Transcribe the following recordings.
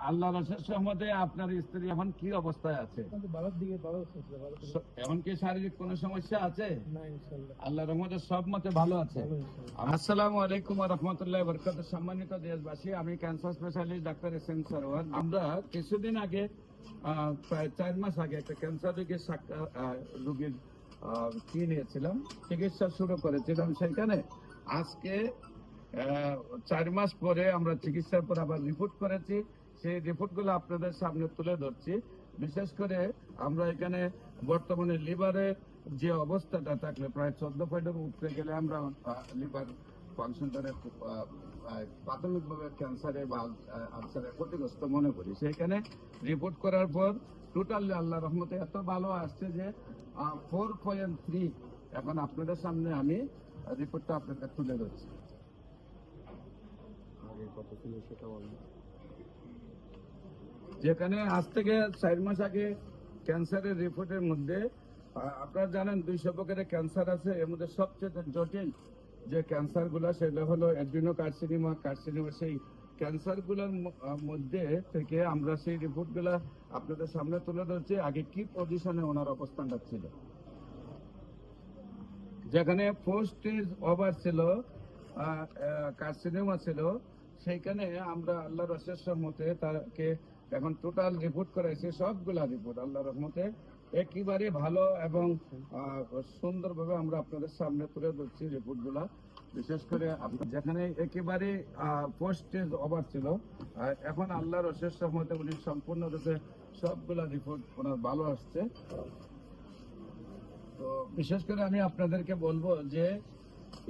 আল্লাহ রসের সহমতে আপনার স্ত্রী এখন কি অবস্থায় আছে? এখন কি শারীরিক কোনো সমস্যা আছে? আল্লাহ রহমতে সব মতে ভালো আছে। আসসালামু আলাইকুম ওয়া রাহমাতুল্লাহি ওয়া বারাকাতুহু। সম্মানিত দেশবাসী, আমি cancer specialist doctor SM Sarwar. আমরা কিছুদিন আগে প্রায় 4 মাস আগে একটা ক্যান্সার রোগীর কি নিয়েছিলাম, চিকিৎসা শুরু করেছিলাম। সেখানে আজকে 4 মাস পরে আমরা চিকিৎসার পর আবার রিপোর্ট করেছি। সেই রিপোর্টগুলো আপনাদের সামনে তুলে ধরছি। বিশেষ করে আমরা এখানে বর্তমানে লিভারের যে অবস্থাটা থাকলে প্রায় 14 পয়েন্টের উঠতে গেলে আমরা লিভার ফাংশনটারে প্রাথমিকভাবে ক্যান্সারে বা আলসারে ক্ষতিগ্রস্ত মনে করি। সেখানে রিপোর্ট করার পর টোটালি আল্লাহ রহমতে এত ভালো আসছে যে 4.3। এখন আপনাদের সামনে আমি রিপোর্টটা আপনাদের তুলে ধরছি। যেখানে আজ থেকে 4 মাস আগে ক্যান্সারের রিপোর্টের মধ্যে আপনারা জানেন 200 প্রকারের ক্যান্সার আছে। এর মধ্যে সবচেয়ে জটিল যে ক্যান্সার গুলা সেটা হলো অ্যাডেনোকার্সিনোমা। সেই ক্যান্সার গুলোর মধ্যে থেকে আমরা সেই রিপোর্ট গুলা আপনাদের সামনে তুলে ধরছি। আগে কি পজিশনে ওনার অবস্থানটা ছিল, যেখানে 4 স্টেজ ওভার ছিল, কার্সিনোমা ছিল। সেইখানে আমরা আল্লাহ রসের রহমতে তাকে এখন টোটাল রিপোর্ট করাইছি। সবগুলা রিপোর্ট আল্লাহ রহমতে একেবারে ভালো এবং সুন্দরভাবে আমরা আপনাদের সামনে তুলে ধরছি রিপোর্টগুলা। বিশেষ করে যেখানে একেবারে 4 স্টেজ ওভার ছিল, এখন আল্লাহ রসের রহমতে উনি সম্পূর্ণরূপে সবগুলা রিপোর্ট ওনার ভালো আসছে। তো বিশেষ করে আমি আপনাদেরকে বলবো যে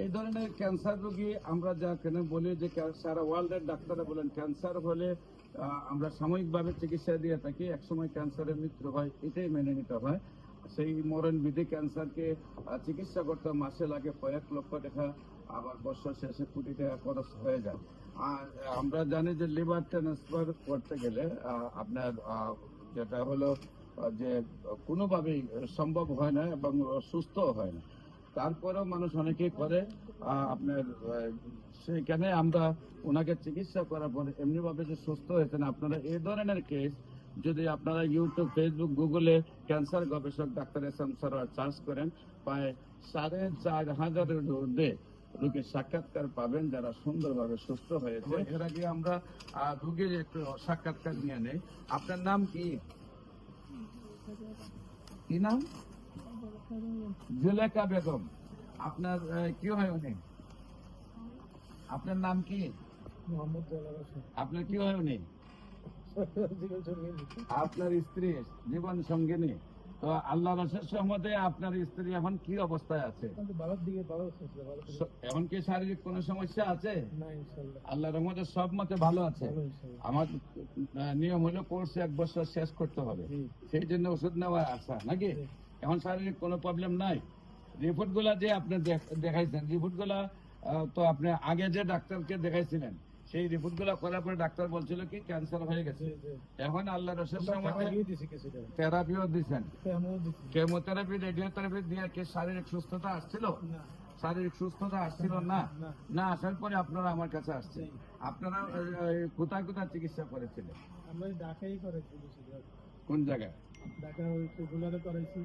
এই ধরনের ক্যান্সার রোগী আমরা যা কেন বলি যে সারা ওয়ার্ল্ডের ডাক্তাররা বলেন ক্যান্সার হলে আমরা সাময়িকভাবে চিকিৎসা দিয়ে থাকি, একসময় ক্যান্সারের মৃত্যু হয়, এটাই মেনে নিতে হয়। সেই মরণ বিধি ক্যান্সারকে চিকিৎসা করতে মাসে লাগে কয়েক লক্ষ টাকা, আবার বছর শেষে কোটি টাকা খরচ হয়ে যায়। আর আমরা জানি যে লিভার ট্রান্সফার করতে গেলে আপনার যেটা হলো যে কোনোভাবেই সম্ভব হয় না এবং সুস্থ হয় না। তারপরেও মানুষ অনেকেই করে। আপনার সেখানে আমরা ওনাকে চিকিৎসা করার পরে এমনিভাবে যে সুস্থ হয়েছেন। আপনারা এই ধরনের কেস যদি আপনারা ইউটিউব, ফেসবুক, গুগলে ক্যান্সার গবেষক ডাক্তার এসএম সরওয়ার সার্চ করেন, প্রায় 4,500-এর ঊর্ধ্বে রোগীর সাক্ষাৎকার পাবেন যারা সুন্দরভাবে সুস্থ হয়েছে। এর আগে আমরা রোগীর একটু সাক্ষাৎকার নিয়ে নেই। আপনার নাম কি? কি নাম? জুলেখা বেগম। আপনার কি হয় উনি? আপনার নাম কি? আপনার কি হয় উনি? আপনার স্ত্রী, জীবন সঙ্গিনী। তো আল্লাহ রসের সহমতে আপনার স্ত্রী এখন কি অবস্থায় আছে? এখন কি শারীরিক কোনো সমস্যা আছে? আল্লাহ রহমতে সব মতে ভালো আছে। আমার নিয়ম হলো কোর্স 1 বছর শেষ করতে হবে, সেই জন্য ওষুধ নেওয়ার আশা নাকি। এখন শারীরিক কোনো প্রবলেম নাই। রিপোর্ট গুলা যে আপনি দেখাইছেন, রিপোর্ট গুলা তো আপনি আগে যে ডাক্তারকে দেখাইছিলেন সেই রিপোর্ট গুলা করার পরে ডাক্তার বলছিল কি ক্যান্সার হয়ে গেছে। এখন আল্লাহ রসের থেরাপিও দিচ্ছেন, কেমোথেরাপি, রেডিওথেরাপি দিয়ে কি শারীরিক সুস্থতা আসছিল? শারীরিক সুস্থতা আসছিল না। না আসার পরে আপনারা আমার কাছে আসছেন। আপনারা কোথায় কোথায় চিকিৎসা করেছিলেন? আমরা ঢাকাই করেছি। কোন জায়গায়? ঢাকা রেগুলারে করাইছি,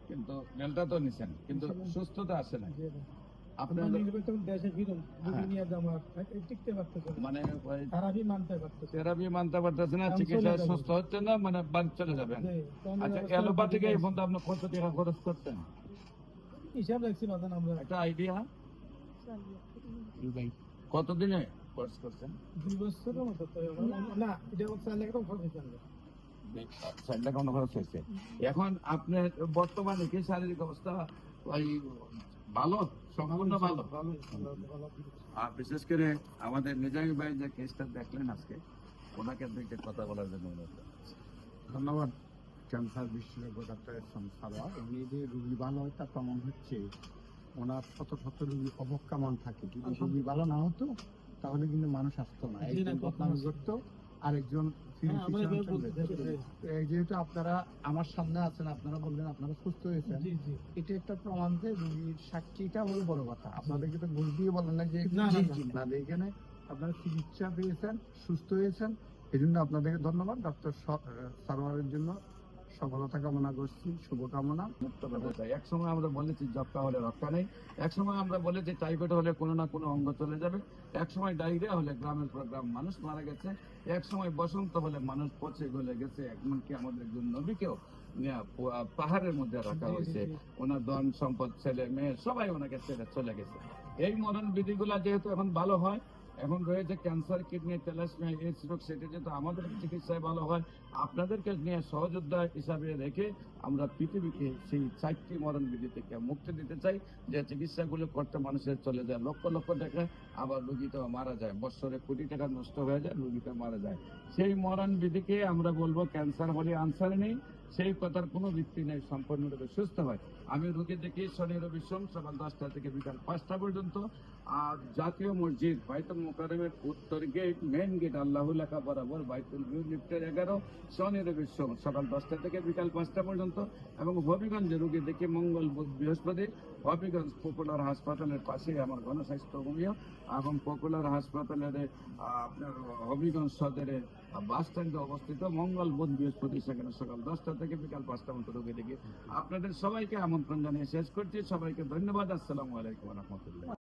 কিন্তু ডেল্টা তো নিছেন, কিন্তু সুস্থতা আসে না। আপনার দেশে ফিরুন, টিকতে পারতেছে মানে থেরাপি মানতে পারতেছে না, চিকিৎসা সুস্থ হচ্ছে না, মানে বাড়ি চলে যাবেন। আচ্ছা, অ্যালোপ্যাথিকে এই পর্যন্ত আপনি কত টাকা খরচ করতেন? হিসাব রাখছি বাদান আমরা একটা আইডিয়া। কতদিনে কোর্স করছেন? 2 বছরের মতো। না, এটা 4 লাখ টাকা খরচ হয়েছে। 4 লাখ টাকা খরচ হয়েছে। এখন আপনার বর্তমানে কি শারীরিক অবস্থা ভালো, সম্পূর্ণ ভালো? আর বিশেষ করে আমাদের নিজামী ভাই যে কেসটা দেখলেন আজকে, ওনাকে দিকে কথা বলার জন্য ধন্যবাদ। ক্যান্সার বিশেষজ্ঞ ডাক্তার এসএম সরওয়ার, উনি যে রোগী ভালো হয় তার প্রমাণ হচ্ছে ওনার শত শত রোগী অবক্ষামান থাকে। যদি রোগী ভালো না হতো তাহলে কিন্তু মানুষ আসতো না, একজন বদনাম করতো আরেকজন। যেহেতু আপনারা আমার সামনে আছেন, আপনারা বললেন আপনারা সুস্থ হয়েছেন, এটা একটা প্রমাণ যে রোগীর সাক্ষীটা হলো বড় কথা। আপনাদেরকে তো ঘুষ দিয়ে বলেন না যে এখানে আপনারা চিকিৎসা পেয়েছেন, সুস্থ হয়েছেন, এই জন্য আপনাদেরকে ধন্যবাদ। ডক্টর সারোয়ারের জন্য সফলতা কামনা করছি, শুভকামনা। মুক্ত করতে চাই। এক সময় আমরা বলেছি যক্কা হলে রক্ষা নেই, এক সময় আমরা বলেছি টাইফয়েড হলে কোনো না কোনো অঙ্গ চলে যাবে, এক সময় ডায়রিয়া হলে গ্রামের পর গ্রাম মানুষ মারা গেছে, এক সময় বসন্ত হলে মানুষ পচে গলে গেছে, এমনকি আমাদের একজন নবীকেও পাহাড়ের মধ্যে রাখা হয়েছে। ওনার ধন সম্পদ, ছেলে মেয়ে সবাই ওনাকে ছেড়ে চলে গেছে। এই মরণ বিধিগুলা যেহেতু এখন ভালো হয়, এখন রয়েছে ক্যান্সার, কিডনি, থ্যালাসেমিয়া, এইডস রোগ, সেটা যেহেতু আমাদের চিকিৎসায় ভালো হয়, আপনাদেরকে নিয়ে সহযোদ্ধা হিসাবে রেখে আমরা পৃথিবীকে সেই 4টি মরণ বিধি থেকে মুক্তি দিতে চাই, যে চিকিৎসাগুলো করতে মানুষের চলে যায় লক্ষ লক্ষ টাকা, আবার রোগীটাও মারা যায়, বছরে কোটি টাকা নষ্ট হয়ে যায়, রোগীটা মারা যায়। সেই মরণ বিধিকে আমরা বলবো ক্যান্সার হলে আনসার নেই, সেই কথার কোনো ভিত্তি নেই, সম্পূর্ণরূপে সুস্থ হয়। আমি রোগী দেখি শনি রবি সোম সকাল 10টা থেকে বিকাল 5টা পর্যন্ত। আর জাতীয় মসজিদ বাইতুল মোকাররমের উত্তর গেট, মেন গেট আল্লাহু লেখা বরাবর, বাইতুল ভিউ লিফটের 11, শনি রবি সোম সকাল 10টা থেকে বিকাল 5টা পর্যন্ত। এবং হবিগঞ্জে রোগী দেখি মঙ্গল বুধ বৃহস্পতি। হবিগঞ্জ পপুলার হাসপাতালের পাশে আমার গণস্বাস্থ্য হোমিও, এবং পপুলার হাসপাতালের আপনার হবিগঞ্জ সদরে বাস স্ট্যান্ডে অবস্থিত। মঙ্গল বুধ বৃহস্পতি সেখানে সকাল 10টা থেকে বিকাল 5টা মতো রোগী দেখি। আপনাদের সবাইকে আমন্ত্রণ জানিয়ে শেষ করছি। সবাইকে ধন্যবাদ। আসসালামু আলাইকুম ওয়া রাহমাতুল্লাহ।